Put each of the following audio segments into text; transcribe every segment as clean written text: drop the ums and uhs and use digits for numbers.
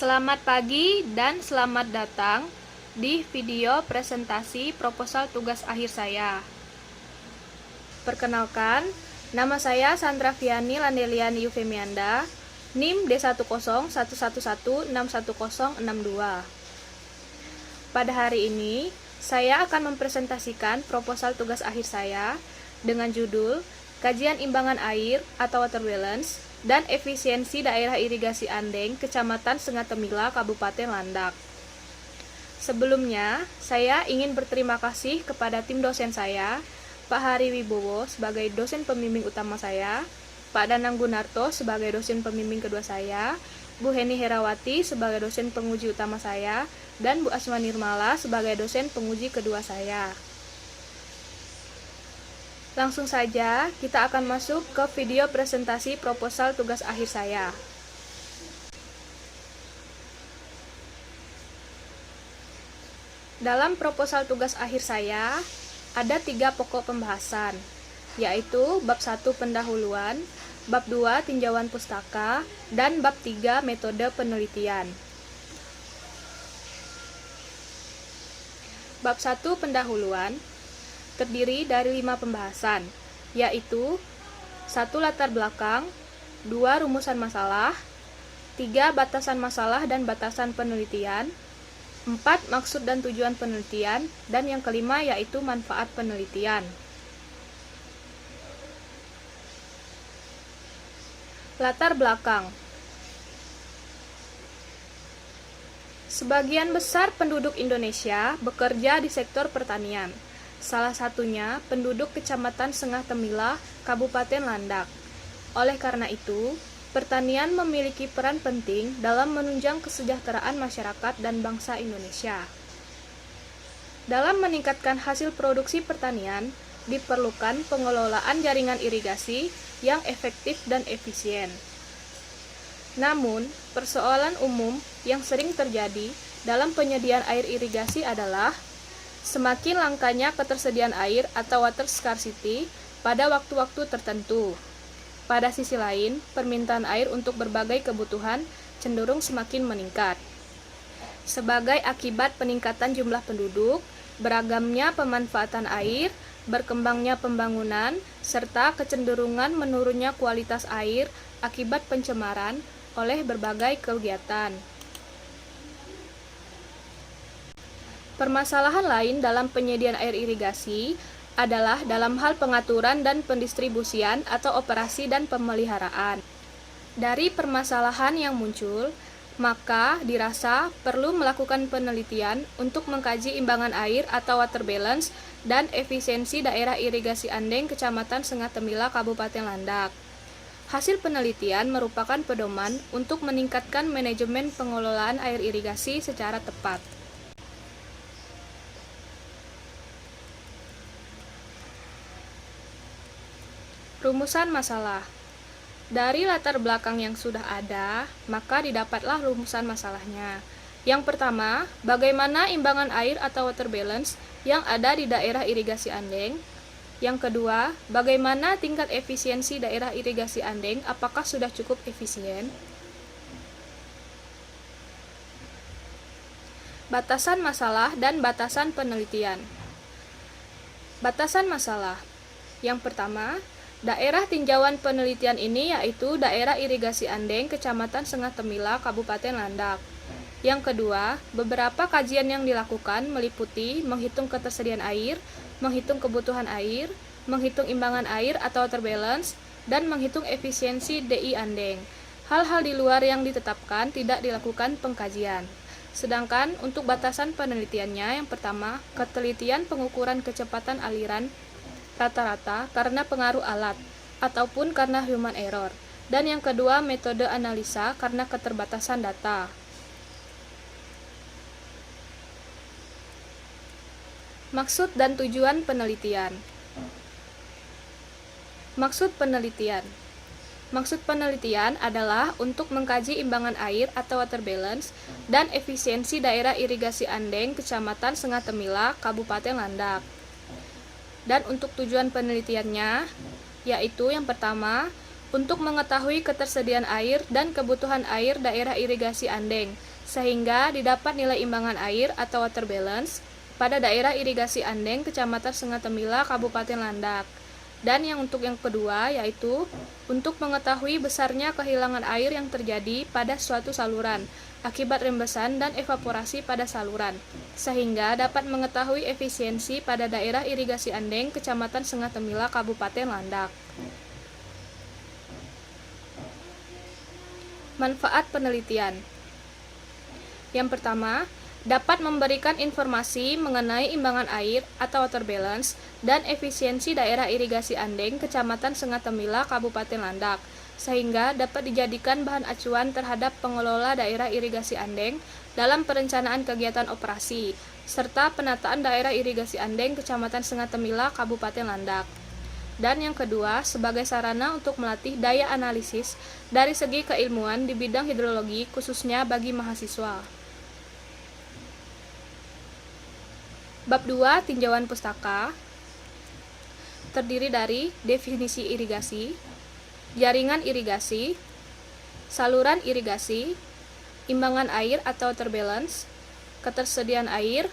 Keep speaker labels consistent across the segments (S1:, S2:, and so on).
S1: Selamat pagi dan selamat datang di video presentasi proposal tugas akhir saya. Perkenalkan, nama saya Sandra Fiani Landeliani Yufemianda, NIM D10111161062. Pada hari ini, saya akan mempresentasikan proposal tugas akhir saya dengan judul Kajian Imbangan Air atau Water Balance dan Efisiensi Daerah Irigasi Andeng, Kecamatan Sengatemila, Kabupaten Landak. Sebelumnya, saya ingin berterima kasih kepada tim dosen saya, Pak Hari Wibowo sebagai dosen pembimbing utama saya, Pak Danang Gunarto sebagai dosen pembimbing kedua saya, Bu Heni Herawati sebagai dosen penguji utama saya, dan Bu Asma Nirmala sebagai dosen penguji kedua saya. Langsung saja, kita akan masuk ke video presentasi proposal tugas akhir saya. Dalam proposal tugas akhir saya, ada 3 pokok pembahasan, yaitu bab 1 pendahuluan, bab 2 tinjauan pustaka, dan bab 3 metode penelitian. Bab 1 pendahuluan terdiri dari 5 pembahasan, yaitu 1 latar belakang, 2 rumusan masalah, 3 batasan masalah dan batasan penelitian, 4 maksud dan tujuan penelitian, dan yang kelima yaitu manfaat penelitian. Latar belakang. Sebagian besar penduduk Indonesia bekerja di sektor pertanian. Salah satunya penduduk Kecamatan Sengatemila, Kabupaten Landak. Oleh karena itu, pertanian memiliki peran penting dalam menunjang kesejahteraan masyarakat dan bangsa Indonesia. Dalam meningkatkan hasil produksi pertanian, diperlukan pengelolaan jaringan irigasi yang efektif dan efisien. Namun, persoalan umum yang sering terjadi dalam penyediaan air irigasi adalah semakin langkanya ketersediaan air atau water scarcity pada waktu-waktu tertentu. Pada sisi lain, permintaan air untuk berbagai kebutuhan cenderung semakin meningkat. Sebagai akibat peningkatan jumlah penduduk, beragamnya pemanfaatan air, berkembangnya pembangunan, serta kecenderungan menurunnya kualitas air akibat pencemaran oleh berbagai kegiatan. Permasalahan lain dalam penyediaan air irigasi adalah dalam hal pengaturan dan pendistribusian atau operasi dan pemeliharaan. Dari permasalahan yang muncul, maka dirasa perlu melakukan penelitian untuk mengkaji imbangan air atau water balance dan efisiensi daerah irigasi Andeng, Kecamatan Sengatemila, Kabupaten Landak. Hasil penelitian merupakan pedoman untuk meningkatkan manajemen pengelolaan air irigasi secara tepat. Rumusan masalah. Dari latar belakang yang sudah ada, maka didapatlah rumusan masalahnya. Yang pertama, bagaimana imbangan air atau water balance yang ada di daerah irigasi Andeng. Yang kedua, bagaimana tingkat efisiensi daerah irigasi Andeng, apakah sudah cukup efisien? Batasan masalah dan batasan penelitian. Batasan masalah. Yang pertama, daerah tinjauan penelitian ini yaitu daerah irigasi Andeng, Kecamatan Sengatemila, Kabupaten Landak. Yang kedua, beberapa kajian yang dilakukan meliputi menghitung ketersediaan air, menghitung kebutuhan air, menghitung imbangan air atau water balance, dan menghitung efisiensi DI Andeng. Hal-hal di luar yang ditetapkan tidak dilakukan pengkajian. Sedangkan untuk batasan penelitiannya, yang pertama, ketelitian pengukuran kecepatan aliran rata-rata karena pengaruh alat ataupun karena human error, dan yang kedua metode analisa karena keterbatasan data. Maksud dan tujuan penelitian. Maksud penelitian. Maksud penelitian adalah untuk mengkaji imbangan air atau water balance dan efisiensi daerah irigasi Andeng, Kecamatan Sengatemila, Kabupaten Landak. Dan untuk tujuan penelitiannya, yaitu yang pertama, untuk mengetahui ketersediaan air dan kebutuhan air daerah irigasi Andeng, sehingga didapat nilai imbangan air atau water balance pada daerah irigasi Andeng, Kecamatan Sengah Temila, Kabupaten Landak. Dan yang kedua yaitu untuk mengetahui besarnya kehilangan air yang terjadi pada suatu saluran akibat rembesan dan evaporasi pada saluran, sehingga dapat mengetahui efisiensi pada daerah irigasi Andeng, Kecamatan Sengah Temila, Kabupaten Landak. Manfaat penelitian. Yang pertama, dapat memberikan informasi mengenai imbangan air atau water balance dan efisiensi daerah irigasi Andeng, Kecamatan Sengah Temila, Kabupaten Landak, sehingga dapat dijadikan bahan acuan terhadap pengelola daerah irigasi Andeng dalam perencanaan kegiatan operasi, serta penataan daerah irigasi Andeng, Kecamatan Sengah Temila, Kabupaten Landak. Dan yang kedua, sebagai sarana untuk melatih daya analisis dari segi keilmuan di bidang hidrologi, khususnya bagi mahasiswa. Bab 2, tinjauan pustaka, terdiri dari definisi irigasi, jaringan irigasi, saluran irigasi, imbangan air atau water balance, ketersediaan air,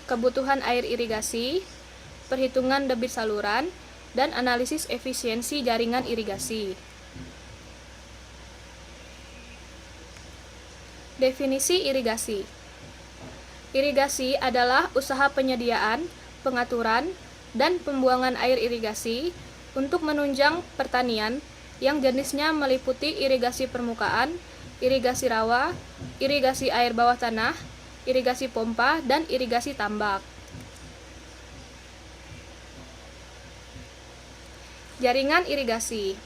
S1: kebutuhan air irigasi, perhitungan debit saluran, dan analisis efisiensi jaringan irigasi. Definisi irigasi. Irigasi adalah usaha penyediaan, pengaturan, dan pembuangan air irigasi untuk menunjang pertanian yang jenisnya meliputi irigasi permukaan, irigasi rawa, irigasi air bawah tanah, irigasi pompa, dan irigasi tambak. Jaringan irigasi.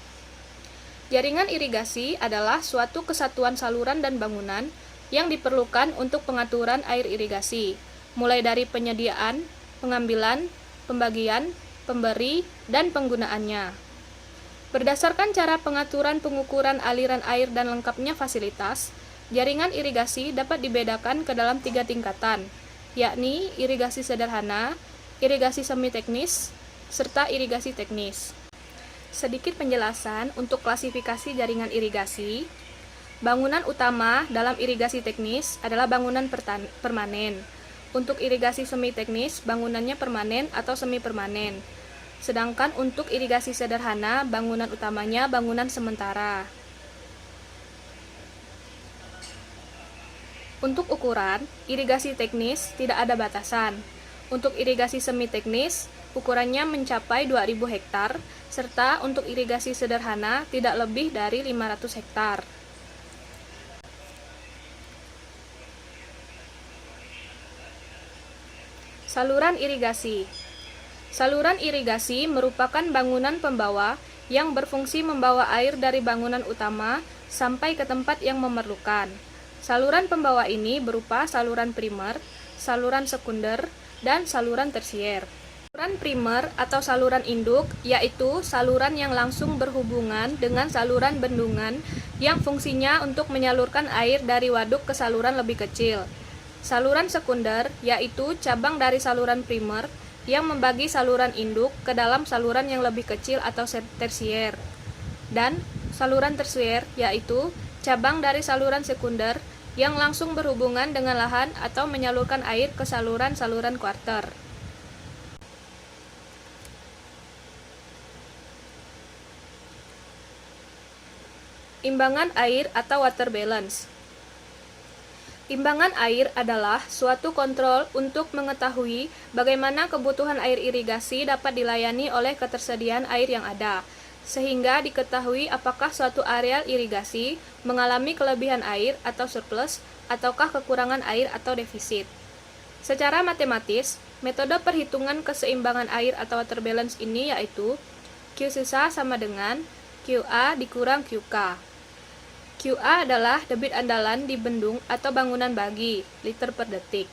S1: Jaringan irigasi adalah suatu kesatuan saluran dan bangunan yang diperlukan untuk pengaturan air irigasi, mulai dari penyediaan, pengambilan, pembagian, pemberi, dan penggunaannya. Berdasarkan cara pengaturan pengukuran aliran air dan lengkapnya fasilitas, jaringan irigasi dapat dibedakan ke dalam 3 tingkatan, yakni irigasi sederhana, irigasi semi-teknis, serta irigasi teknis. Sedikit penjelasan untuk klasifikasi jaringan irigasi. Bangunan utama dalam irigasi teknis adalah bangunan permanen. Untuk irigasi semi-teknis, bangunannya permanen atau semi-permanen. Sedangkan untuk irigasi sederhana, bangunan utamanya bangunan sementara. Untuk ukuran, irigasi teknis tidak ada batasan. Untuk irigasi semi-teknis, ukurannya mencapai 2000 hektar, serta untuk irigasi sederhana tidak lebih dari 500 hektar. Saluran irigasi. Saluran irigasi merupakan bangunan pembawa yang berfungsi membawa air dari bangunan utama sampai ke tempat yang memerlukan. Saluran pembawa ini berupa saluran primer, saluran sekunder, dan saluran tersier. Saluran primer atau saluran induk yaitu saluran yang langsung berhubungan dengan saluran bendungan yang fungsinya untuk menyalurkan air dari waduk ke saluran lebih kecil. Saluran sekunder yaitu cabang dari saluran primer yang membagi saluran induk ke dalam saluran yang lebih kecil atau tersier. Dan saluran tersier yaitu cabang dari saluran sekunder yang langsung berhubungan dengan lahan atau menyalurkan air ke saluran-saluran kuarter. Imbangan air atau water balance. Imbangan air adalah suatu kontrol untuk mengetahui bagaimana kebutuhan air irigasi dapat dilayani oleh ketersediaan air yang ada, sehingga diketahui apakah suatu areal irigasi mengalami kelebihan air atau surplus, ataukah kekurangan air atau defisit. Secara matematis, metode perhitungan keseimbangan air atau water balance ini yaitu Q sisa sama dengan QA dikurang QK. QA adalah debit andalan di bendung atau bangunan bagi, liter per detik.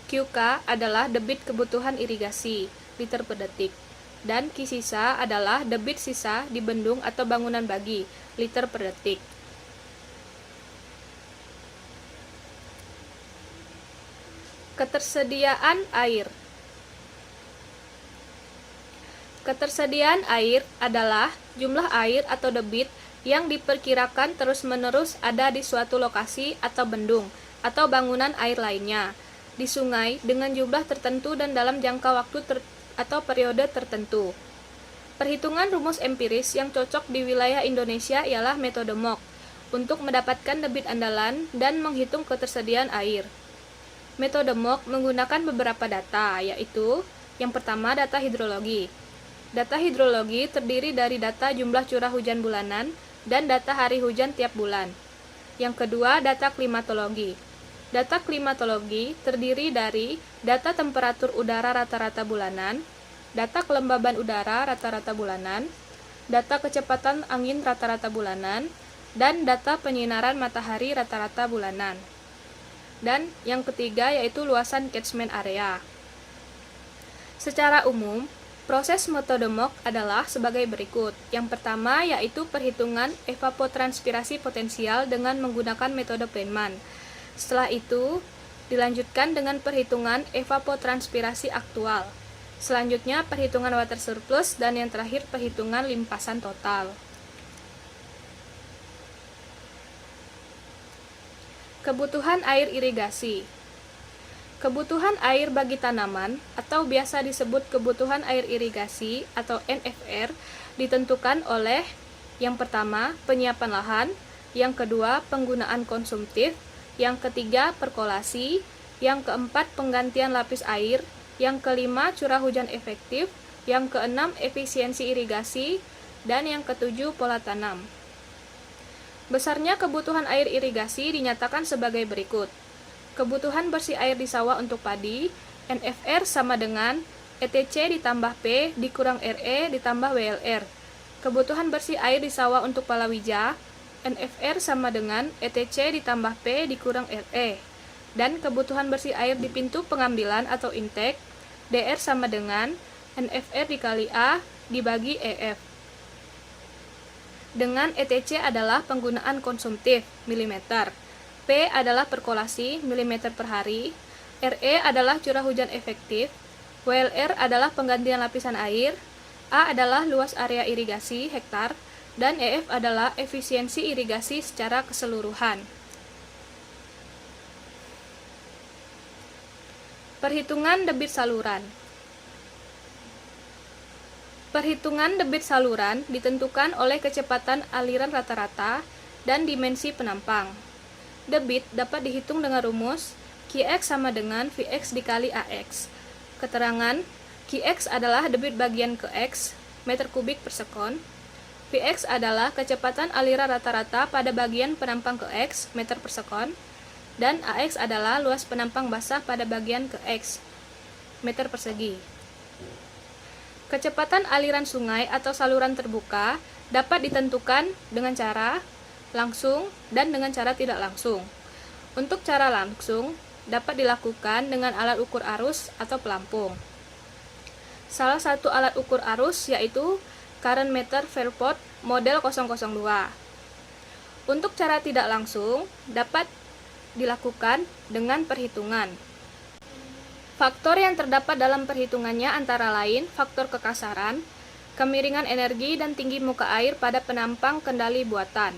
S1: QK adalah debit kebutuhan irigasi, liter per detik. Dan Q sisa adalah debit sisa di bendung atau bangunan bagi, liter per detik. Ketersediaan air. Ketersediaan air adalah jumlah air atau debit yang diperkirakan terus-menerus ada di suatu lokasi atau bendung atau bangunan air lainnya di sungai dengan jumlah tertentu dan dalam jangka waktu atau periode tertentu. Perhitungan rumus empiris yang cocok di wilayah Indonesia ialah metode MOOC untuk mendapatkan debit andalan dan menghitung ketersediaan air. Metode MOOC menggunakan beberapa data, yaitu yang pertama data hidrologi. Data hidrologi terdiri dari data jumlah curah hujan bulanan dan data hari hujan tiap bulan. Yang kedua, data klimatologi. Data klimatologi terdiri dari data temperatur udara rata-rata bulanan, data kelembaban udara rata-rata bulanan, data kecepatan angin rata-rata bulanan, dan data penyinaran matahari rata-rata bulanan. Dan yang ketiga yaitu luasan catchment area. Secara umum, proses metode MOOC adalah sebagai berikut. Yang pertama yaitu perhitungan evapotranspirasi potensial dengan menggunakan metode Feynman. Setelah itu, dilanjutkan dengan perhitungan evapotranspirasi aktual. Selanjutnya, perhitungan water surplus, dan yang terakhir perhitungan limpasan total. Kebutuhan air irigasi. Kebutuhan air bagi tanaman atau biasa disebut kebutuhan air irigasi atau NFR ditentukan oleh yang pertama, penyiapan lahan, yang kedua, penggunaan konsumtif, yang ketiga, perkolasi, yang keempat, penggantian lapis air, yang kelima, curah hujan efektif, yang keenam, efisiensi irigasi, dan yang ketujuh, pola tanam. Besarnya kebutuhan air irigasi dinyatakan sebagai berikut. Kebutuhan bersih air di sawah untuk padi, NFR sama dengan ETC ditambah P dikurang RE ditambah WLR. Kebutuhan bersih air di sawah untuk palawija, NFR sama dengan ETC ditambah P dikurang RE. Dan kebutuhan bersih air di pintu pengambilan atau intake, DR sama dengan NFR dikali A dibagi EF. Dengan ETC adalah penggunaan konsumtif, milimeter. P adalah perkolasi, milimeter per hari. RE adalah curah hujan efektif. WLR adalah penggantian lapisan air. A adalah luas area irigasi, hektar. Dan EF adalah efisiensi irigasi secara keseluruhan. Perhitungan debit saluran. Perhitungan debit saluran ditentukan oleh kecepatan aliran rata-rata dan dimensi penampang. Debit dapat dihitung dengan rumus Qx sama dengan Vx dikali Ax. Keterangan, Qx adalah debit bagian ke X, meter kubik per sekon. Vx adalah kecepatan aliran rata-rata pada bagian penampang ke X, meter per sekon. Dan Ax adalah luas penampang basah pada bagian ke X, meter persegi. Kecepatan aliran sungai atau saluran terbuka dapat ditentukan dengan cara langsung dan dengan cara tidak langsung. Untuk cara langsung dapat dilakukan dengan alat ukur arus atau pelampung. Salah satu alat ukur arus yaitu current meter Fairport model 002. Untuk cara tidak langsung dapat dilakukan dengan perhitungan. Faktor yang terdapat dalam perhitungannya antara lain faktor kekasaran, kemiringan energi, dan tinggi muka air pada penampang kendali buatan.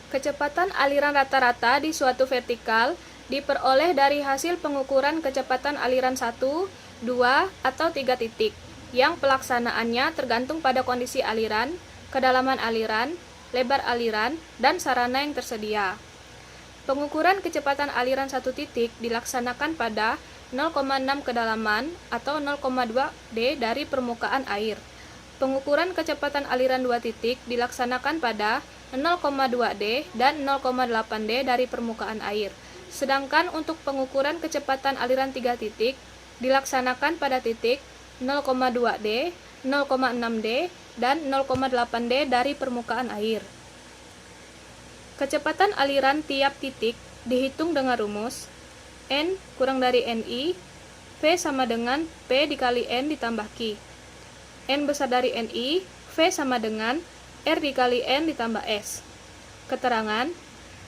S1: Kecepatan aliran rata-rata di suatu vertikal diperoleh dari hasil pengukuran kecepatan aliran 1, 2, atau 3 titik, yang pelaksanaannya tergantung pada kondisi aliran, kedalaman aliran, lebar aliran, dan sarana yang tersedia. Pengukuran kecepatan aliran 1 titik dilaksanakan pada 0,6 kedalaman atau 0,2 D dari permukaan air. Pengukuran kecepatan aliran 2 titik dilaksanakan pada 0,2 D dan 0,8 D dari permukaan air. Sedangkan untuk pengukuran kecepatan aliran 3 titik dilaksanakan pada titik 0,2 D, 0,6 D, dan 0,8 D dari permukaan air. Kecepatan aliran tiap titik dihitung dengan rumus N kurang dari NI, V sama dengan P dikali N ditambah Q. N besar dari NI, V sama dengan R dikali N ditambah S. Keterangan,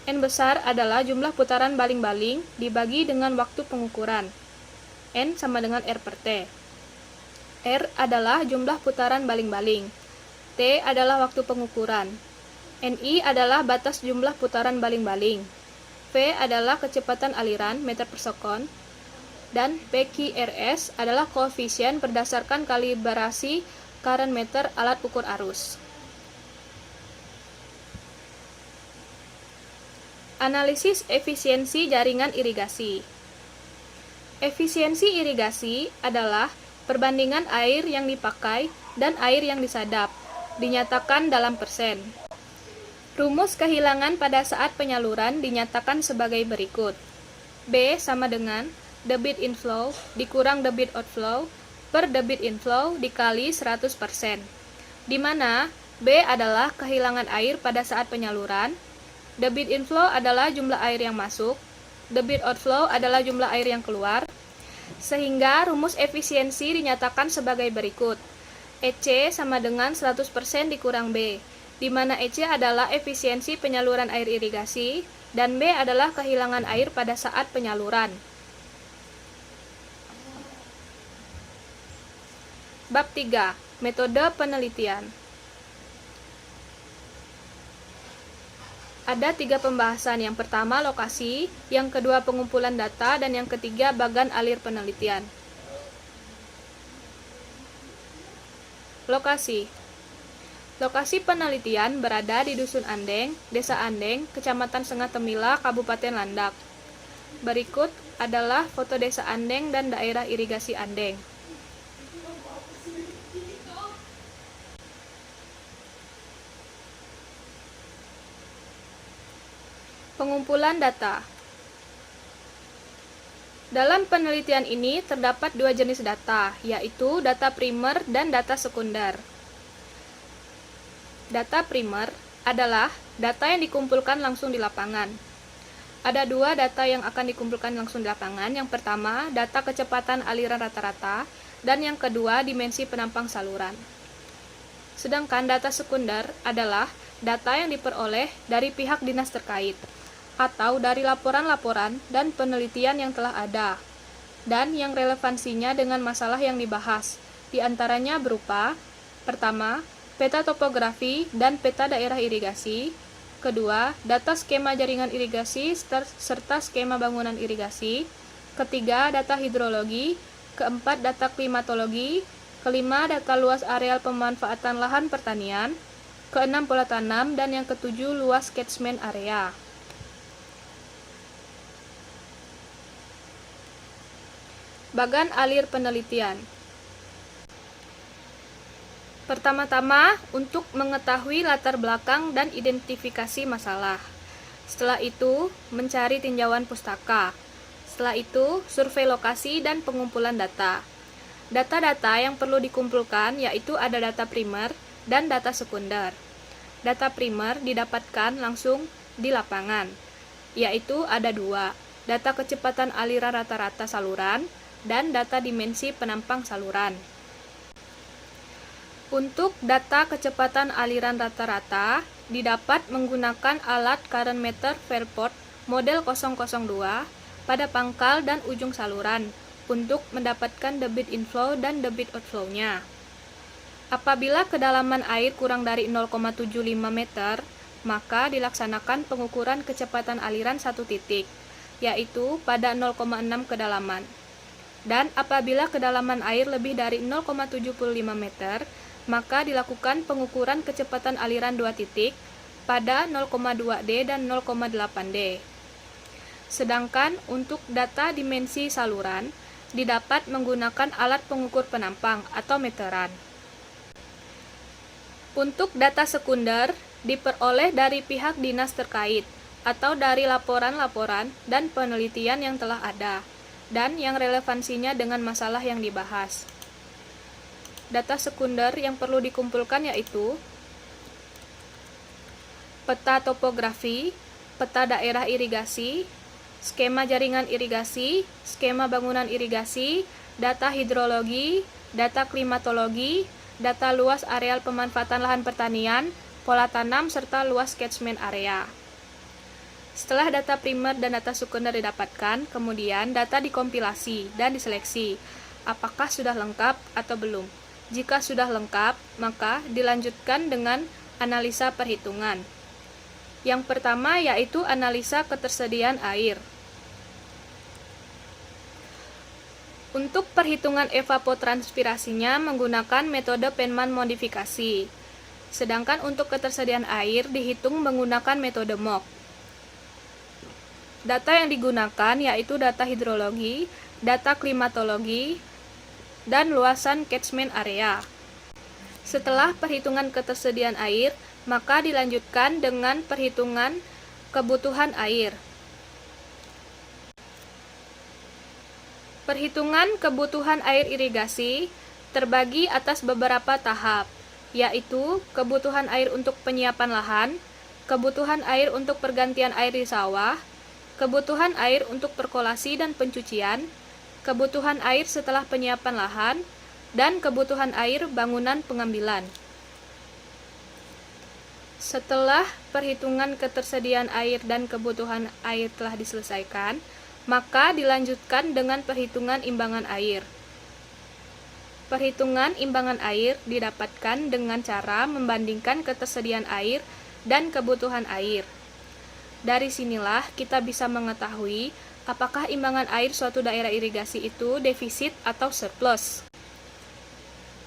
S1: N besar adalah jumlah putaran baling-baling dibagi dengan waktu pengukuran. N sama dengan R per T. R adalah jumlah putaran baling-baling. T adalah waktu pengukuran. NI adalah batas jumlah putaran baling-baling. V adalah kecepatan aliran meter per sekon. Dan PQRS adalah koefisien berdasarkan kalibrasi current meter alat ukur arus. Analisis efisiensi jaringan irigasi. Efisiensi irigasi adalah perbandingan air yang dipakai dan air yang disadap, dinyatakan dalam persen. Rumus kehilangan pada saat penyaluran dinyatakan sebagai berikut. B sama dengan debit inflow dikurang debit outflow per debit inflow dikali 100%, di mana B adalah kehilangan air pada saat penyaluran, debit inflow adalah jumlah air yang masuk, debit outflow adalah jumlah air yang keluar, sehingga rumus efisiensi dinyatakan sebagai berikut. EC sama dengan 100% dikurang B, di mana EC adalah efisiensi penyaluran air irigasi, dan B adalah kehilangan air pada saat penyaluran. Bab 3. Metode penelitian. Ada 3 pembahasan, yang pertama lokasi, yang kedua pengumpulan data, dan yang ketiga bagan alir penelitian. Lokasi. Lokasi penelitian berada di Dusun Andeng, Desa Andeng, Kecamatan Sengah Temila, Kabupaten Landak. Berikut adalah foto Desa Andeng dan daerah irigasi Andeng. Pengumpulan data. Dalam penelitian ini terdapat 2 jenis data, yaitu data primer dan data sekunder. Data primer adalah data yang dikumpulkan langsung di lapangan. Ada 2 data yang akan dikumpulkan langsung di lapangan. Yang pertama, data kecepatan aliran rata-rata, dan yang kedua, dimensi penampang saluran. Sedangkan data sekunder adalah data yang diperoleh dari pihak dinas terkait, atau dari laporan-laporan dan penelitian yang telah ada, dan yang relevansinya dengan masalah yang dibahas, di antaranya berupa: pertama, peta topografi dan peta daerah irigasi; kedua, data skema jaringan irigasi serta skema bangunan irigasi; ketiga, data hidrologi; keempat, data klimatologi; kelima, data luas areal pemanfaatan lahan pertanian; keenam, pola tanam; dan yang ketujuh, luas catchment area. Bagan alir penelitian. Pertama-tama, untuk mengetahui latar belakang dan identifikasi masalah. Setelah itu, mencari tinjauan pustaka. Setelah itu, survei lokasi dan pengumpulan data. Data-data yang perlu dikumpulkan yaitu ada data primer dan data sekunder. Data primer didapatkan langsung di lapangan, yaitu ada 2, data kecepatan aliran rata-rata saluran dan data dimensi penampang saluran. Untuk data kecepatan aliran rata-rata didapat menggunakan alat current meter Fairport model 002 pada pangkal dan ujung saluran untuk mendapatkan debit inflow dan debit outflow-nya. Apabila kedalaman air kurang dari 0,75 meter, maka dilaksanakan pengukuran kecepatan aliran 1 titik, yaitu pada 0,6 kedalaman. Dan apabila kedalaman air lebih dari 0,75 meter, maka dilakukan pengukuran kecepatan aliran 2 titik pada 0,2D dan 0,8D. Sedangkan untuk data dimensi saluran, didapat menggunakan alat pengukur penampang atau meteran. Untuk data sekunder, diperoleh dari pihak dinas terkait, atau dari laporan-laporan dan penelitian yang telah ada, dan yang relevansinya dengan masalah yang dibahas. Data sekunder yang perlu dikumpulkan yaitu peta topografi, peta daerah irigasi, skema jaringan irigasi, skema bangunan irigasi, data hidrologi, data klimatologi, data luas areal pemanfaatan lahan pertanian, pola tanam, serta luas catchment area. Setelah data primer dan data sekunder didapatkan, kemudian data dikompilasi dan diseleksi. Apakah sudah lengkap atau belum? Jika sudah lengkap, maka dilanjutkan dengan analisa perhitungan. Yang pertama yaitu analisa ketersediaan air. Untuk perhitungan evapotranspirasinya menggunakan metode Penman modifikasi. Sedangkan untuk ketersediaan air dihitung menggunakan metode MOC. Data yang digunakan yaitu data hidrologi, data klimatologi, dan luasan catchment area. Setelah perhitungan ketersediaan air, maka dilanjutkan dengan perhitungan kebutuhan air. Perhitungan kebutuhan air irigasi terbagi atas beberapa tahap, yaitu kebutuhan air untuk penyiapan lahan, kebutuhan air untuk pergantian air di sawah, kebutuhan air untuk perkolasi dan pencucian, kebutuhan air setelah penyiapan lahan, dan kebutuhan air bangunan pengambilan. Setelah perhitungan ketersediaan air dan kebutuhan air telah diselesaikan, maka dilanjutkan dengan perhitungan imbangan air. Perhitungan imbangan air didapatkan dengan cara membandingkan ketersediaan air dan kebutuhan air. Dari sinilah kita bisa mengetahui apakah imbangan air suatu daerah irigasi itu defisit atau surplus.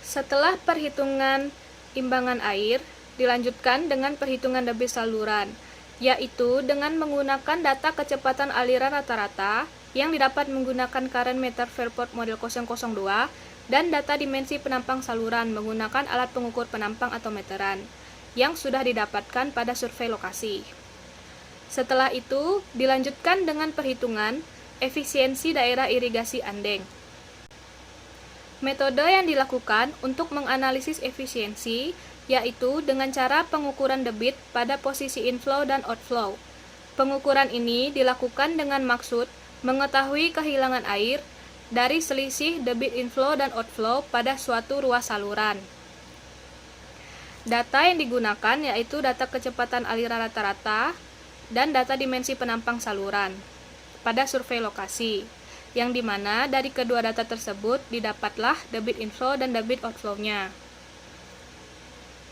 S1: Setelah perhitungan imbangan air, dilanjutkan dengan perhitungan debit saluran, yaitu dengan menggunakan data kecepatan aliran rata-rata yang didapat menggunakan current meter Fairport model 002 dan data dimensi penampang saluran menggunakan alat pengukur penampang atau meteran yang sudah didapatkan pada survei lokasi. Setelah itu, dilanjutkan dengan perhitungan efisiensi daerah irigasi Andeng. Metode yang dilakukan untuk menganalisis efisiensi yaitu dengan cara pengukuran debit pada posisi inflow dan outflow. Pengukuran ini dilakukan dengan maksud mengetahui kehilangan air dari selisih debit inflow dan outflow pada suatu ruas saluran. Data yang digunakan yaitu data kecepatan aliran rata-rata dan data dimensi penampang saluran pada survei lokasi, yang dimana dari kedua data tersebut didapatlah debit inflow dan debit outflow-nya.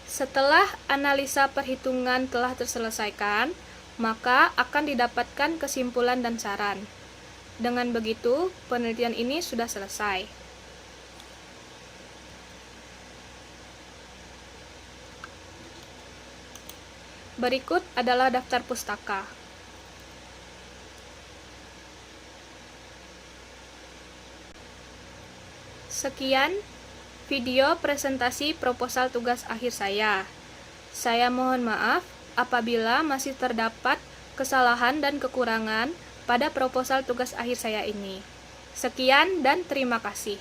S1: Setelah analisa perhitungan telah terselesaikan, maka akan didapatkan kesimpulan dan saran. Dengan begitu, penelitian ini sudah selesai. Berikut adalah daftar pustaka. Sekian video presentasi proposal tugas akhir saya. Saya mohon maaf apabila masih terdapat kesalahan dan kekurangan pada proposal tugas akhir saya ini. Sekian dan terima kasih.